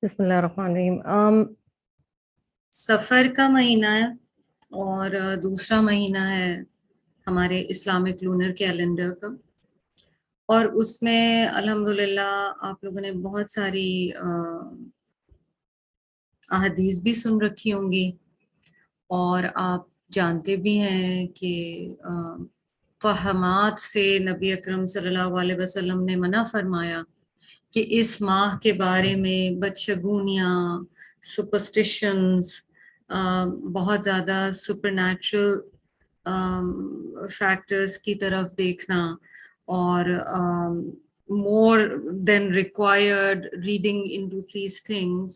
بسم اللہ الرحمن الرحیم۔ سفر کا مہینہ ہے اور دوسرا مہینہ ہے ہمارے اسلامک لونر کیلنڈر کا، اور اس میں الحمدللہ آپ لوگوں نے بہت ساری احادیث بھی سن رکھی ہوں گی، اور آپ جانتے بھی ہیں کہ توہمات سے نبی اکرم صلی اللہ علیہ وسلم نے منع فرمایا کہ اس ماہ کے بارے میں بدشگونیاں، سپرسٹیشنز، بہت زیادہ سپر نیچرل فیکٹرز کی طرف دیکھنا، اور more than required reading into these things,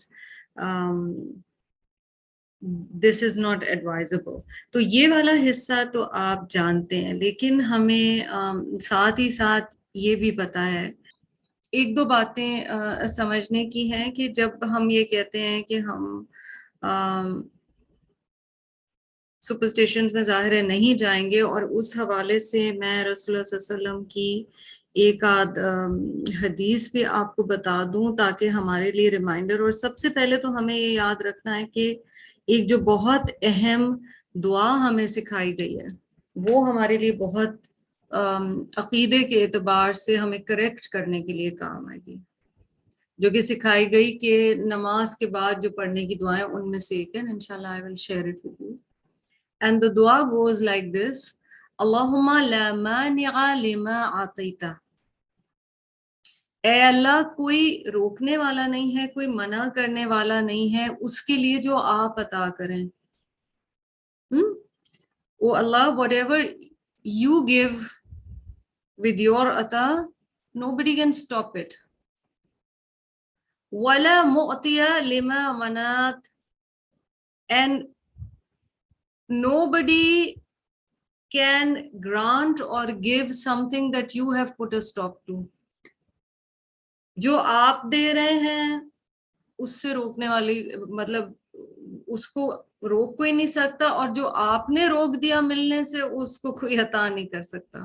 this is not advisable. تو یہ والا حصہ تو آپ جانتے ہیں، لیکن ہمیں ساتھ ہی ساتھ یہ بھی پتہ ہے، ایک دو باتیں سمجھنے کی ہیں کہ جب ہم یہ کہتے ہیں کہ ہم سپرسٹیشنز میں ظاہر ہے نہیں جائیں گے، اور اس حوالے سے میں رسول اللہ صلی اللہ علیہ وسلم کی ایک آدھ حدیث بھی آپ کو بتا دوں تاکہ ہمارے لیے ریمائنڈر، اور سب سے پہلے تو ہمیں یہ یاد رکھنا ہے کہ ایک جو بہت اہم دعا ہمیں سکھائی گئی ہے وہ ہمارے لیے بہت عقیدے کے اعتبار سے ہمیں کریکٹ کرنے کے لیے کام آئے گی، جو کہ سکھائی گئی کہ نماز کے بعد جو پڑھنے کی دعائیں ان میں سے ایک ہے، انشاءاللہ I will share it with you. And the dua goes like this: Allahumma la mani'a lima atayta. اے اللہ، کوئی روکنے والا نہیں ہے، کوئی منع کرنے والا نہیں ہے اس کے لیے جو آپ عطا کریں۔ Oh Allah, whatever you give with your ata, nobody can stop it. وَلَا مُعْطِيَ لِمَا مَنَعْتَ, and nobody can grant or give something that you have put a stop to. جو آپ دے رہے ہیں اس سے روکنے والی، مطلب اس کو روک کوئی نہیں سکتا، اور جو آپ نے روک دیا ملنے سے اس کو کوئی عطا نہیں کر سکتا۔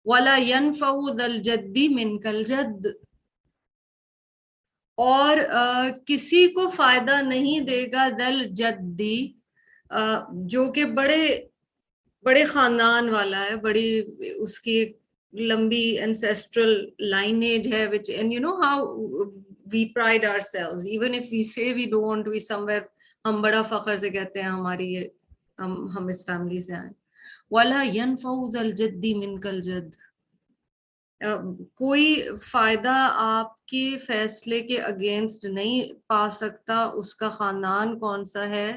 وَلَا يَنْفَعُ ذَا الْجَدِّ مِنْكَ الْجَدِّ، اور کسی کو فائدہ نہیں دے گا دل جدی، جو کہ بڑے خاندان والا ہے، بڑی اس کی ایک لمبی انسیسٹرل لائنیج ہے، which and you know how we pride ourselves even if we say we don't, we somewhere ہم بڑا فخر سے کہتے ہیں ہماری ہم اس فیملی سے آئیں۔ وَلَا يَنْفَعُ ذَا الْجَدِّ مِنْكَ الْجَدِّ، کوئی فائدہ آپ کے فیصلے کے اگینسٹ نہیں پا سکتا، اس کا خاندان کون سا ہے،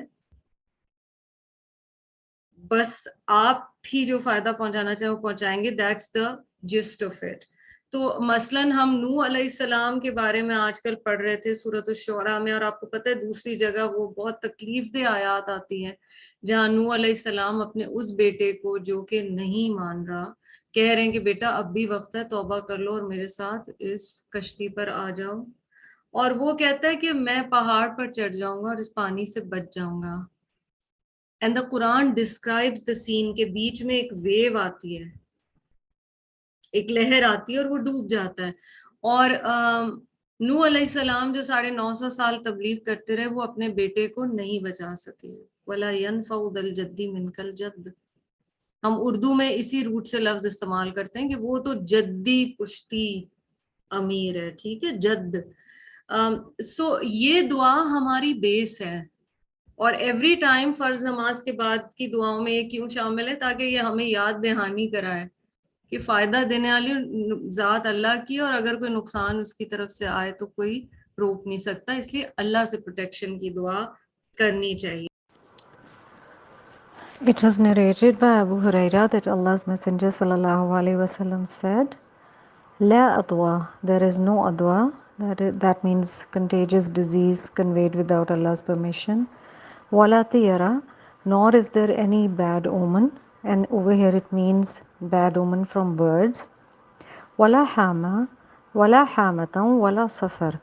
بس آپ بھی جو فائدہ پہنچانا چاہیں وہ پہنچائیں گے، that's the just of it. تو مثلاً ہم نوح علیہ السلام کے بارے میں آج کل پڑھ رہے تھے سورۃ الشعراء میں، اور آپ کو پتہ ہے دوسری جگہ وہ بہت تکلیف دہ آیات آتی ہیں جہاں نوح علیہ السلام اپنے اس بیٹے کو جو کہ نہیں مان رہا کہہ رہے ہیں کہ بیٹا اب بھی وقت ہے، توبہ کر لو اور میرے ساتھ اس کشتی پر آ جاؤ، اور وہ کہتا ہے کہ میں پہاڑ پر چڑھ جاؤں گا اور اس پانی سے بچ جاؤں گا۔ اینڈ دا قرآن ڈسکرائبس دا سین، کے بیچ میں ایک ویو آتی ہے، ایک لہر آتی ہے اور وہ ڈوب جاتا ہے، اور نوح علیہ السلام جو 950 سال تبلیغ کرتے رہے وہ اپنے بیٹے کو نہیں بچا سکے۔ وَلَا يَنْفَعُ ذَا الْجَدِّ مِنْكَ الْجَدِّ، ہم اردو میں اسی روٹ سے لفظ استعمال کرتے ہیں کہ وہ تو جدی پشتی امیر ہے، ٹھیک ہے، جد۔ سو یہ دعا ہماری بیس ہے، اور ایوری ٹائم فرض نماز کے بعد کی دعاؤں میں یہ کیوں شامل ہے؟ تاکہ یہ ہمیں یاد دہانی کرائے کہ فائدہ دینے والی ذات اللہ کی، اور اگر کوئی نقصان اس کی طرف سے آئے تو کوئی روک نہیں سکتا، اس لیے اللہ سے پروٹیکشن کی دعا کرنی چاہیے۔ It was narrated by Abu Huraira that Allah's Messenger sallallahu alaihi wasallam said, "La adwa, there is no adwa, that means contagious disease conveyed without Allah's permission. Wala tiyara, nor is there any bad omen," and over here it means bad omen from birds. Wala hama, wala hamatan, wala safar,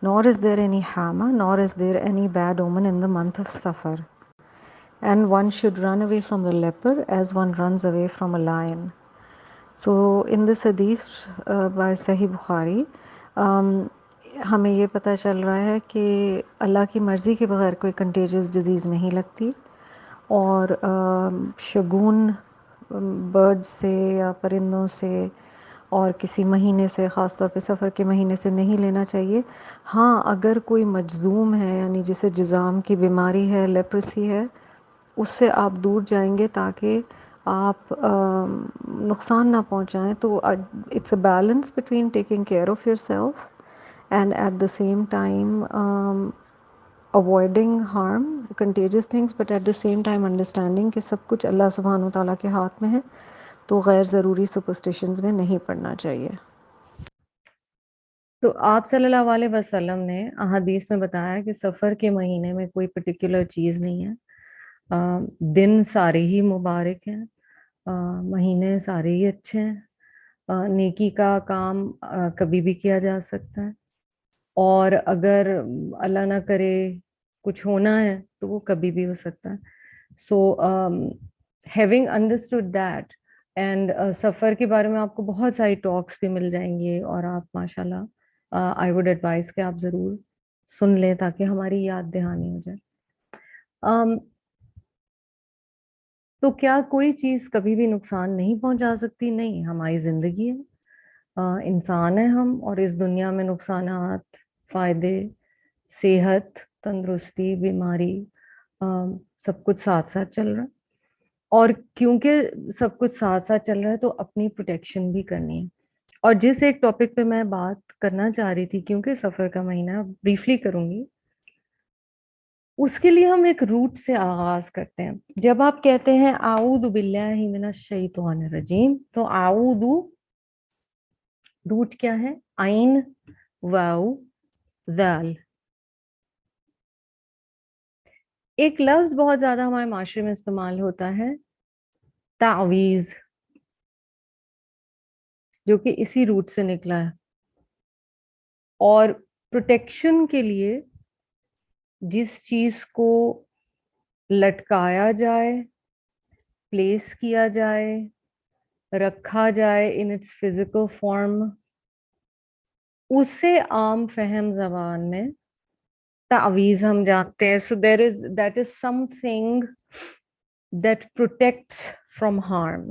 nor is there any hama, nor is there any bad omen in the month of Safar. And one should run away from the leper as one runs away from a lion. So in this hadith by Sahih Bukhari, ہمیں یہ پتہ چل رہا ہے کہ اللہ کی مرضی کے بغیر کوئی کنٹیجس ڈیزیز نہیں لگتی، اور شگون برڈ سے یا پرندوں سے اور کسی مہینے سے، خاص طور پہ سفر کے مہینے سے نہیں لینا چاہیے۔ ہاں اگر کوئی مجذوم ہے، یعنی جسے جذام کی بیماری ہے، لیپرسی ہے، اس سے آپ دور جائیں گے تاکہ آپ نقصان نہ پہنچائیں۔ تو it's a balance between taking care of yourself and at the same time avoiding harm, contagious things, but at the same time understanding کہ سب کچھ اللہ سبحانہ و تعالیٰ کے ہاتھ میں ہے، تو غیر ضروری سپرسٹیشنز میں نہیں پڑنا چاہیے۔ تو آپ صلی اللہ علیہ وسلم نے احادیث میں بتایا کہ سفر کے مہینے میں کوئی پرٹیکولر چیز نہیں ہے، دن سارے ہی مبارک ہیں، مہینے سارے ہی اچھے ہیں، نیکی کا کام کبھی بھی کیا جا سکتا ہے، اور اگر اللہ نہ کرے کچھ ہونا ہے تو وہ کبھی بھی ہو سکتا ہے۔ So having understood that, and سفر کے بارے میں آپ کو بہت ساری ٹاکس بھی مل جائیں گے، اور آپ ماشاءاللہ آئی ووڈ ایڈوائز کہ آپ ضرور سن لیں تاکہ ہماری یاد دہانی ہو جائے۔ تو کیا کوئی چیز کبھی بھی نقصان نہیں پہنچا سکتی؟ نہیں، ہماری زندگی ہے، انسان ہے ہم، اور اس دنیا میں نقصانات، فائدے، صحت، تندرستی، بیماری، سب کچھ ساتھ ساتھ چل رہا ہے، اور کیونکہ سب کچھ ساتھ ساتھ چل رہا ہے تو اپنی پروٹیکشن بھی کرنی ہے۔ اور جس ایک ٹاپک پہ میں بات کرنا چاہ رہی تھی، کیونکہ سفر کا مہینہ بریفلی کروں گی، اس کے لیے ہم ایک روٹ سے آغاز کرتے ہیں۔ جب آپ کہتے ہیں اعوذ باللہ من الشیطان الرجیم، تو اعوذ روٹ کیا ہے؟ عین، واو، ذال۔ ایک لفظ بہت زیادہ ہمارے معاشرے میں استعمال ہوتا ہے، تعویذ، جو کہ اسی روٹ سے نکلا ہے، اور پروٹیکشن کے لیے جس چیز کو لٹکایا جائے، پلیس کیا جائے، رکھا جائے ان اٹس فزیکل فارم، اسے عام فہم زبان میں تعویذ ہم جانتے ہیں۔ So that is some thing that protects from harm.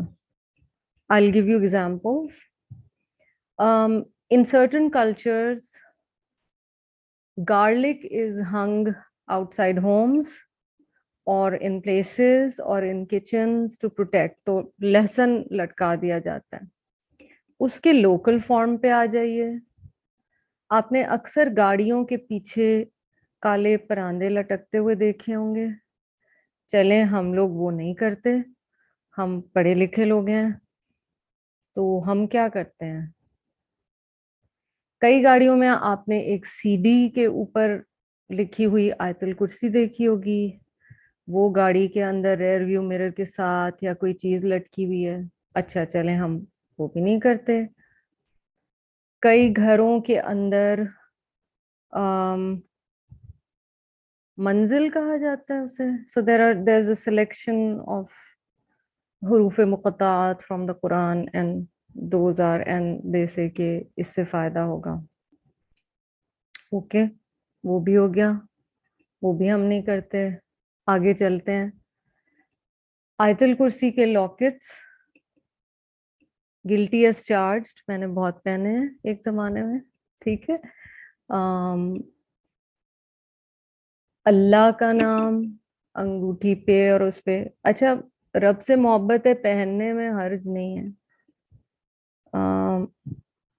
I'll give you examples. In certain cultures, garlic is hung outside homes or in places or in kitchens to protect. تو لہسن لٹکا دیا جاتا ہے۔ اس کے لوکل فارم پہ آ جائیے، آپ نے اکثر گاڑیوں کے پیچھے کالے پراندے لٹکتے ہوئے دیکھے ہوں گے۔ چلیں ہم لوگ وہ نہیں کرتے، ہم پڑھے لکھے لوگ ہیں، تو ہم کیا کرتے ہیں، کئی گاڑیوں میں آپ نے ایک سی ڈی کے اوپر لکھی ہوئی آیت الکرسی دیکھی ہوگی، وہ گاڑی کے اندر ریئر ویو مرر کے ساتھ یا کوئی چیز لٹکی ہوئی ہے۔ اچھا چلیں ہم وہ بھی نہیں کرتے۔ کئی گھروں کے اندر منزل کہا جاتا ہے اسے، سو there is a selection of حروف مقطعات from the Quran and those are and they say کہ اس سے فائدہ ہوگا۔ اوکے، وہ بھی ہو گیا، وہ بھی ہم نہیں کرتے۔ آگے چلتے ہیں، آیت الکرسی کے لاکٹس گلٹی ایز چارجڈ، میں نے بہت پہنے ہیں ایک زمانے میں، ٹھیک ہے۔ اللہ کا نام انگوٹھی پہ اور اس پہ، اچھا رب سے محبت ہے، پہننے میں حرج نہیں ہے۔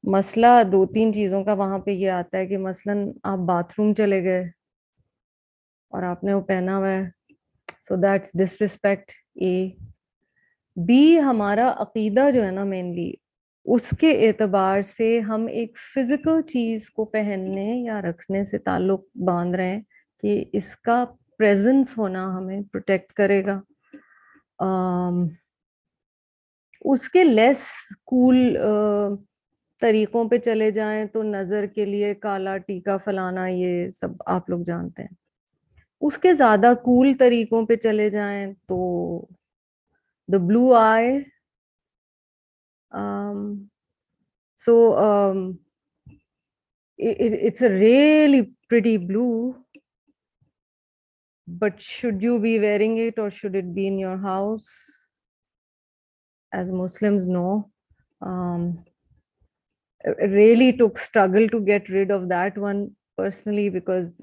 مسئلہ دو تین چیزوں کا وہاں پہ یہ آتا ہے کہ مثلاً آپ باتھ روم چلے گئے اور آپ نے وہ پہنا ہوا ہے، سو دیٹس ڈس ریسپیکٹ۔ اے بی، ہمارا عقیدہ جو ہے نا مینلی، اس کے اعتبار سے ہم ایک فزیکل چیز کو پہننے یا رکھنے سے تعلق باندھ رہے ہیں کہ اس کا پریزنس ہونا ہمیں پروٹیکٹ کرے گا۔ اس کے لیس کول طریقوں پہ چلے جائیں تو نظر کے لیے کالا ٹیکا فلانا، یہ سب آپ لوگ جانتے ہیں۔ اس کے زیادہ کول طریقوں پہ چلے جائیں تو the blue eye. So it's a really pretty blue, but should you be wearing it or should it be in your house? As Muslims know, really took struggle to get rid of that one personally, because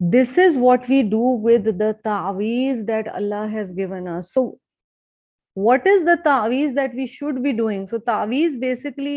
This is what we do with the ta'weez that Allah has given us. So what is the ta'weez that we should be doing? So ta'weez basically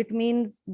it means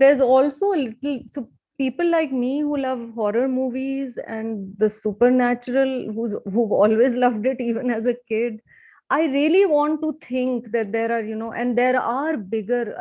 there's also a little, so people like me who love horror movies and the supernatural, who've always loved it even as a kid, I really want to think that there are, and there are bigger,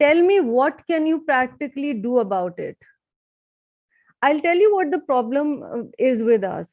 Tell me, what can you practically do about it? I'll tell you what the problem is with us.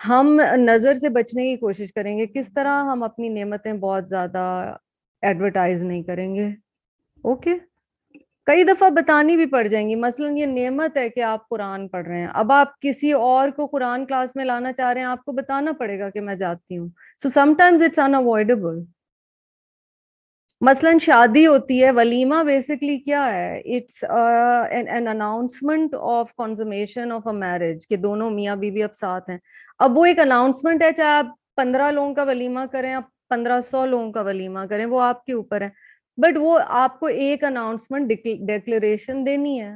ہم نظر سے بچنے کی کوشش کریں گے. کس طرح؟ ہم اپنی نعمتیں بہت زیادہ ایڈورٹائز نہیں کریں گے. اوکے, کئی دفعہ بتانی بھی پڑ جائیں گی. مثلا یہ نعمت ہے کہ آپ قرآن پڑھ رہے ہیں, اب آپ کسی اور کو قرآن کلاس میں لانا چاہ رہے ہیں, آپ کو بتانا پڑے گا کہ میں جاتی ہوں. So sometimes it's unavoidable. مثلا شادی ہوتی ہے, ولیمہ بیسکلی کیا ہے؟ It's an announcement of consummation of a marriage, کہ دونوں میاں بیوی اب ساتھ ہیں. اب وہ ایک اناؤنسمنٹ ہے, چاہے آپ 15 لوگوں کا ولیمہ کریں, آپ 1500 لوگوں کا ولیمہ کریں, وہ آپ کے اوپر ہے. بٹ وہ آپ کو ایک اناؤنسمنٹ ڈیکلیریشن دینی ہے.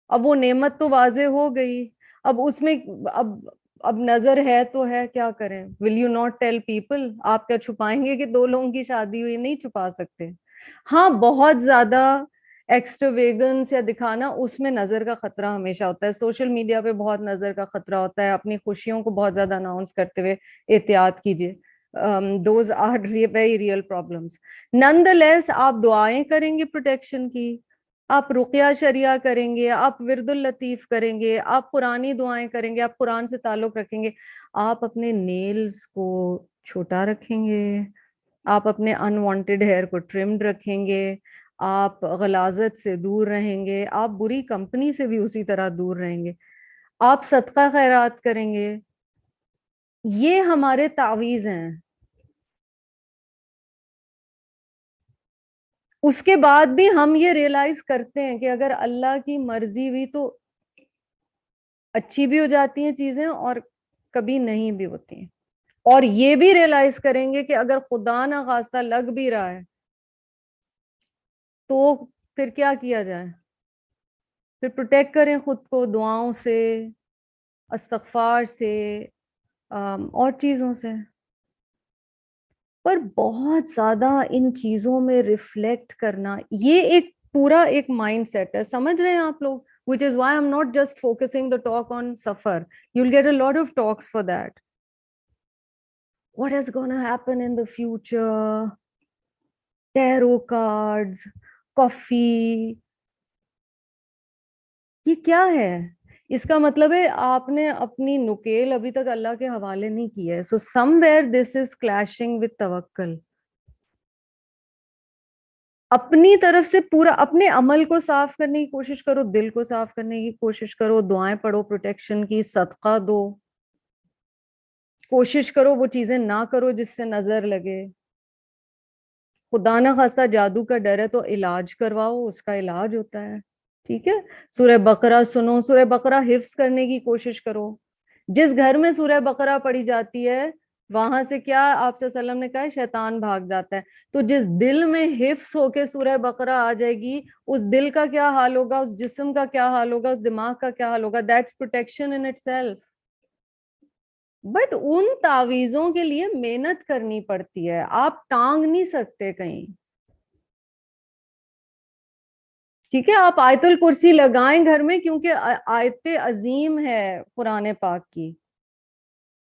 اب وہ نعمت تو واضح ہو گئی, اب اس میں اب نظر ہے تو ہے, کیا کریں؟ Will you not tell people? آپ کیا چھپائیں گے کہ 2 لوگوں کی شادی ہوئی؟ نہیں چھپا سکتے. ہاں, بہت زیادہ ایکسٹرویگنس یا دکھانا, اس میں نظر کا خطرہ ہمیشہ ہوتا ہے. سوشل میڈیا پہ بہت نظر کا خطرہ ہوتا ہے. اپنی خوشیوں کو بہت زیادہ اناؤنس کرتے ہوئے احتیاط کیجیے. Those are very real problems. نن دا لیس آپ دعائیں کریں گے پروٹیکشن کی, آپ رقیہ شریعہ کریں گے, آپ ورد اللطیف کریں گے, آپ قرآنی دعائیں کریں گے, آپ قرآن سے تعلق رکھیں گے, آپ اپنے نیلز کو چھوٹا رکھیں گے, آپ اپنے انوانٹیڈ ہیئر کو ٹرمڈ رکھیں گے, آپ غلاظت سے دور رہیں گے, آپ بری کمپنی سے بھی اسی طرح دور رہیں گے, آپ صدقہ خیرات کریں گے. یہ ہمارے تعویذ ہیں. اس کے بعد بھی ہم یہ ریئلائز کرتے ہیں کہ اگر اللہ کی مرضی ہوئی تو اچھی بھی ہو جاتی ہیں چیزیں, اور کبھی نہیں بھی ہوتی ہیں. اور یہ بھی ریئلائز کریں گے کہ اگر خدا نہ خواستہ لگ بھی رہا ہے تو پھر کیا کیا جائے؟ پھر پروٹیکٹ کریں خود کو دعاؤں سے, استغفار سے, اور چیزوں سے. پر بہت زیادہ ان چیزوں میں ریفلیکٹ کرنا, یہ ایک پورا ایک مائنڈ سیٹ ہے. سمجھ رہے ہیں آپ لوگ؟ which is why I'm not just focusing the talk on safar. You'll get a lot of talks for that. What is going to happen in the future? Tarot cards, coffee. یہ کیا ہے؟ اس کا مطلب ہے آپ نے اپنی نکیل ابھی تک اللہ کے حوالے نہیں کی ہے. So somewhere this is clashing with tawakkul. اپنی طرف سے پورا اپنے عمل کو صاف کرنے کی کوشش کرو, دل کو صاف کرنے کی کوشش کرو, دعائیں پڑھو پروٹیکشن کی, صدقہ دو, کوشش کرو وہ چیزیں نہ کرو جس سے نظر لگے. خدا نہ خواستہ جادو کا ڈر ہے تو علاج کرواؤ, اس کا علاج ہوتا ہے. ٹھیک ہے, سورہ بقرہ سنو, سورہ بقرہ حفظ کرنے کی کوشش کرو. جس گھر میں سورہ بقرہ پڑھی جاتی ہے وہاں سے کیا آپ صلی اللہ علیہ وسلم نے کہا شیطان بھاگ جاتا ہے. تو جس دل میں حفظ ہو کے سورہ بقرہ آ جائے گی, اس دل کا کیا حال ہوگا, اس جسم کا کیا حال ہوگا, اس دماغ کا کیا حال ہوگا. That's protection in itself. But ان تعویذوں کے لیے محنت کرنی پڑتی ہے, آپ ٹانگ نہیں سکتے کہیں. ٹھیک ہے, آپ آیت الکرسی لگائیں گھر میں کیونکہ آیت عظیم ہے قرآن پاک کی,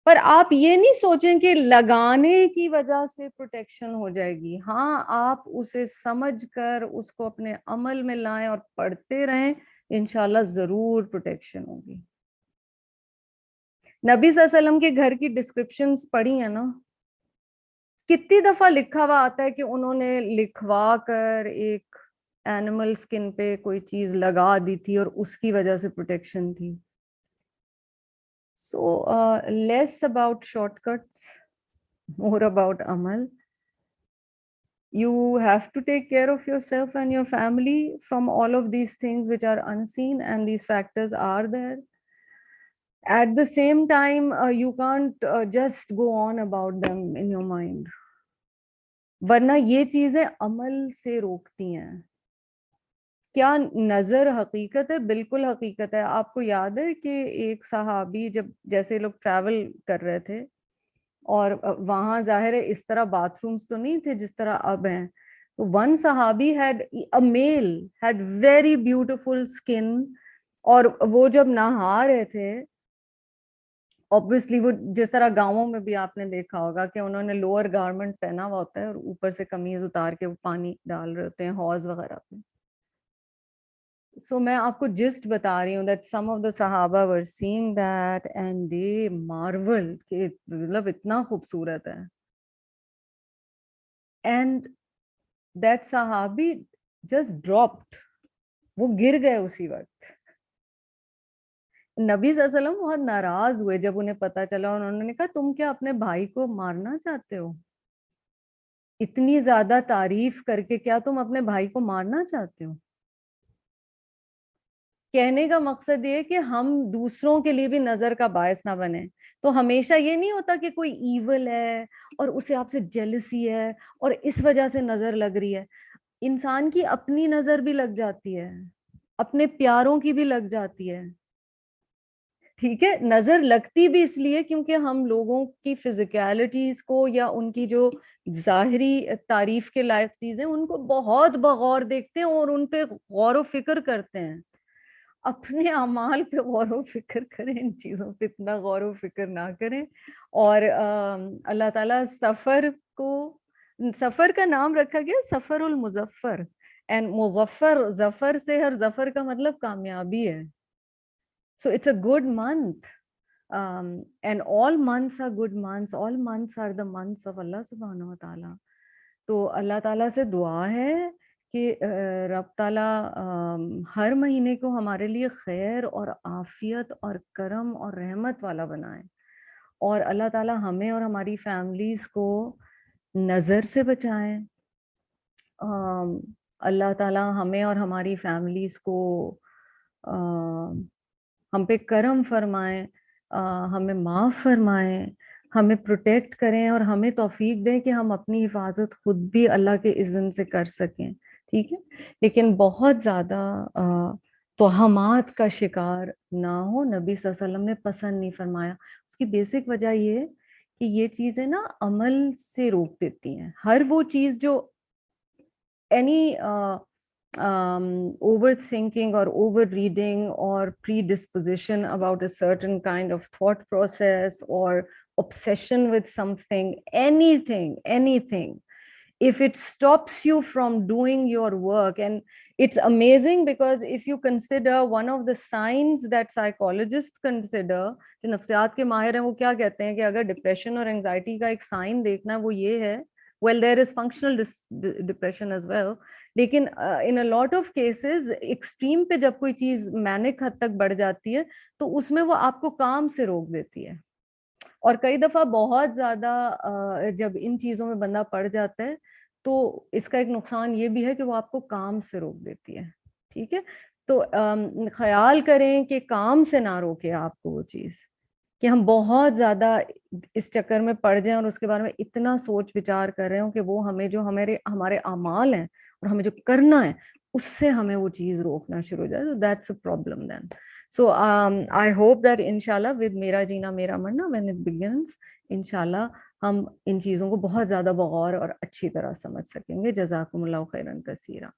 پر آپ یہ نہیں سوچیں کہ لگانے کی وجہ سے پروٹیکشن ہو جائے گی. ہاں, آپ اسے سمجھ کر اس کو اپنے عمل میں لائیں اور پڑھتے رہیں, انشاءاللہ ضرور پروٹیکشن ہوگی. نبی صلی اللہ علیہ وسلم کے گھر کی ڈسکرپشنز پڑھی ہیں نا, کتنی دفعہ لکھا ہوا آتا ہے کہ انہوں نے لکھوا کر ایک اینیمل سکن پہ کوئی چیز لگا دی تھی اور اس کی وجہ سے پروٹیکشن تھی. So less about shortcuts, more about amal. You have to take care of yourself and your family from all of these things which are unseen, and these factors are there. At the same time, you can't just go on about them in your mind. ورنہ یہ چیزیں عمل سے روکتی ہیں. کیا نظر حقیقت ہے؟ بالکل حقیقت ہے. آپ کو یاد ہے کہ ایک صحابی جب جیسے لوگ ٹریول کر رہے تھے اور وہاں ظاہر ہے اس طرح باتھ رومز تو نہیں تھے جس طرح اب ہیں, تو ون صحابی had a male had very beautiful skin, اور وہ جب نہا رہے تھے obviously وہ جس طرح گاؤں میں بھی آپ نے دیکھا ہوگا کہ انہوں نے لوور گارمنٹ پہنا ہوا ہوتا ہے اور اوپر سے قمیض اتار کے وہ پانی ڈال رہے ہوتے ہیں حوض وغیرہ پہ. So میں آپ کو جسٹ بتا رہی ہوں that some of the صحابہ were seeing that and they marveled کہ مطلب اتنا خوبصورت ہے. And that صحابی just dropped, وہ گر گئے اسی وقت. نبی صلی اللہ علیہ وسلم بہت ناراض ہوئے جب انہیں پتا چلا. انہوں نے کہا تم کیا اپنے بھائی کو مارنا چاہتے ہو؟ اتنی زیادہ تعریف کر کے کیا تم اپنے بھائی کو مارنا چاہتے ہو؟ کہنے کا مقصد یہ کہ ہم دوسروں کے لیے بھی نظر کا باعث نہ بنے. تو ہمیشہ یہ نہیں ہوتا کہ کوئی ایول ہے اور اسے آپ سے جیلسی ہے اور اس وجہ سے نظر لگ رہی ہے. انسان کی اپنی نظر بھی لگ جاتی ہے, اپنے پیاروں کی بھی لگ جاتی ہے. ٹھیک ہے, نظر لگتی بھی اس لیے کیونکہ ہم لوگوں کی فزیکلٹیز کو یا ان کی جو ظاہری تعریف کے لائق چیزیں ان کو بہت بغور دیکھتے ہیں اور ان پہ غور و فکر کرتے ہیں. اپنے اعمال پہ غور و فکر کریں, ان چیزوں پہ اتنا غور و فکر نہ کریں. اور اللہ تعالیٰ سفر کا نام رکھا گیا سفر المظفر. اینڈ مظفر, ظفر سے, ہر ظفر کا مطلب کامیابی ہے. So it's a good month. And all months are good months. All months are the months of Allah subhanahu wa ta'ala. تو اللہ تعالیٰ سے دعا ہے کہ رب تعالیٰ ہر مہینے کو ہمارے لیے خیر اور عافیت اور کرم اور رحمت والا بنائے. اور اللہ تعالیٰ ہمیں اور ہماری فیملیز کو نظر سے بچائیں. اللہ تعالیٰ ہمیں اور ہماری فیملیز کو ہم پہ کرم فرمائیں, ہمیں معاف فرمائیں, ہمیں پروٹیکٹ کریں اور ہمیں توفیق دیں کہ ہم اپنی حفاظت خود بھی اللہ کے اذن سے کر سکیں. ٹھیک ہے, لیکن بہت زیادہ توہمات کا شکار نہ ہو. نبی صلی اللہ علیہ وسلم نے پسند نہیں فرمایا. اس کی بیسک وجہ یہ کہ یہ چیزیں نا عمل سے روک دیتی ہیں. ہر وہ چیز جو any overthinking or over reading or predisposition about a certain kind of thought process or obsession with something, anything, if it stops you from doing your work. And it's amazing because if you consider one of the signs that psychologists consider, کہ نفسیات کے ماہر ہیں وہ کیا کہتے ہیں کہ اگر ڈپریشن اور انگزائٹی کا ایک سائن دیکھنا ہے وہ یہ ہے, well there is functional depression as well, لیکن in a lot of cases extreme پہ جب کوئی چیز مینک حد تک بڑھ جاتی ہے تو اس میں وہ آپ کو کام سے روک دیتی ہے. اور کئی دفعہ بہت زیادہ جب ان چیزوں میں بندہ پڑ جاتا ہے تو اس کا ایک نقصان یہ بھی ہے کہ وہ آپ کو کام سے روک دیتی ہے. ٹھیک ہے, تو خیال کریں کہ کام سے نہ روکے آپ کو وہ چیز, کہ ہم بہت زیادہ اس چکر میں پڑ جائیں اور اس کے بارے میں اتنا سوچ وچار کر رہے ہوں کہ وہ ہمیں جو ہمارے اعمال ہیں اور ہمیں جو کرنا ہے اس سے ہمیں وہ چیز روکنا شروع ہو جائے. So that's a problem then. So I hope that inshallah with میرا جینا میرا مرنا when it begins, inshallah ہم ان چیزوں کو بہت زیادہ بغور اور اچھی طرح سمجھ سکیں گے. جزاکم اللہ خیرا کثیرا.